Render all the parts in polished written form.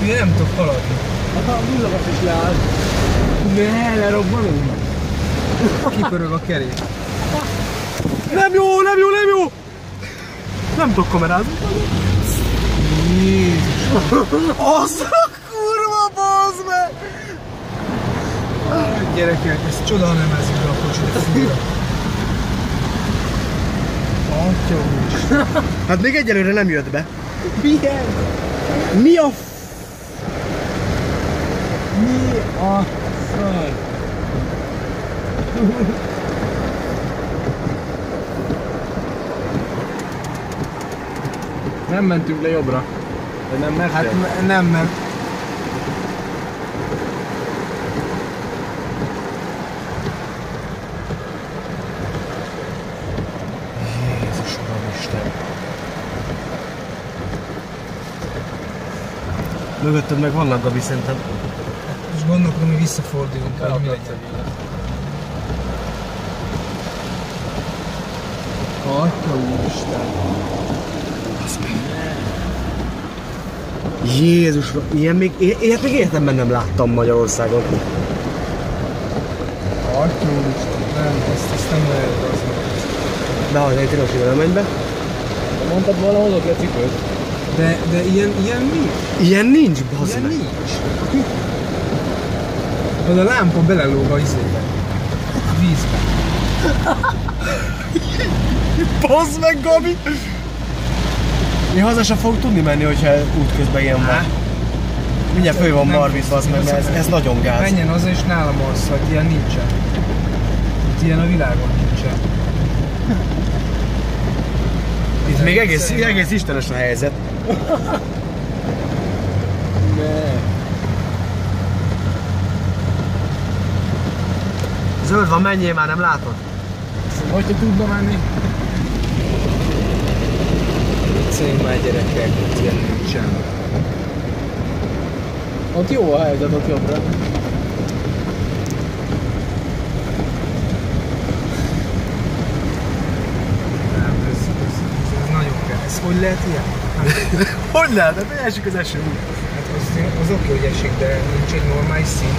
Én nem tudok haladni. A villagat is leállt. Ne, lerobbanunk. Kipörög a kerék. Nem jó, nem jó, nem jó! Nem tudok kamerázni. Jézus! Az a kurva, bazd meg! Gyerekek, ez csoda, ha nem ezik be a kocsit. Fúra. Atya úristen. Hát még egyelőre nem jött be. Milyen? Mi a Mi a faj? Nem mentünk le jobbra. De nem mertél? Hát nem, mert... Jézus Uramisten. Mögötted meg vannak, Gabi, szerintem. Most gondolkodom, hogy visszafordulunk el, mi legyen. Atya úristen. Jézus, ilyet még életemben nem láttam Magyarországon. Atya úristen, nem, ezt nem lehet az. De ha egy tilos ide nem menj be. Mondtad volna, hozok le cipőt. De ilyen nincs. Ilyen nincs, bazd Ilyen meg. nincs. Az a lámpa belelóg a izébe. Vízbe. Bazd meg, Gabi! Én haza sem fogok tudni menni, hogyha útközben ilyen van. Mindjárt föl van marvit, bazd meg, mert ez nagyon gáz. Menjen haza és nálam alszhat, ilyen nincsen. Itt ilyen a világon nincsen. Itt még egész istenes a helyzet. Zöld van, menjél már, nem látod? Hogyha tudna menni. Vicceljünk már, gyerekek, itt ilyen nincsen. Ott jó a helyzet, ott jobbra. Nem, ez nagyon kell. Ez hogy lehet ilyen? Hogy lehet? Hát esik az eső. Hát az oké, hogy esik, de nincs egy normális szint.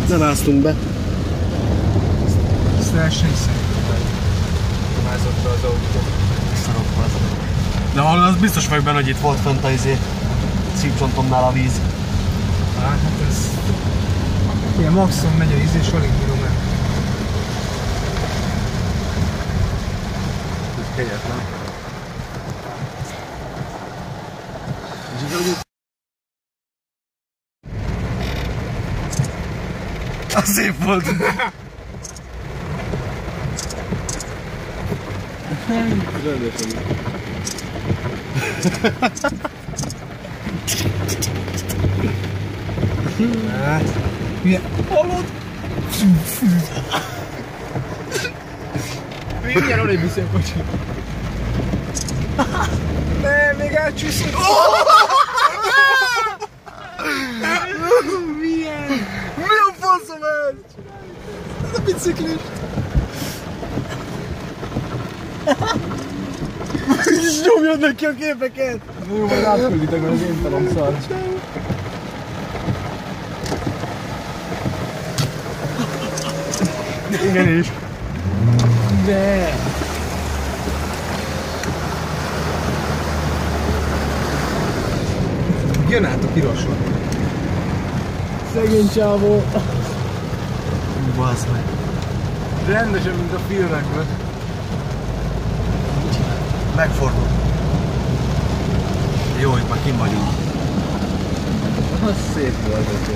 Nem áztunk be. Ezt lehessen szerintem, hogy mázott be az autó. De az biztos vagyok benne, hogy itt volt fönt a szívcsontomnál a víz. Hát ez... Ilyen maximum megy a víz és alig bírom el. Ez kegyetlen. Az szép volt! Rendesen. Hát... Milyen... Hallod? Mindjárt arra viszi a kocsi. Ne, még elcsúszott! Milyen? Mi a faszom ez? Ez a biciklis. És nyomjad neki a képeket! Jó, majd átkülditek, mert az én talom szar. Igen is. De... Jön át a piroson. Szegény csávó. Bazd meg. Rendesen, mint a filmekben. Megfordul. Jó, itt már kim vagyunk. Az szép volt, hogy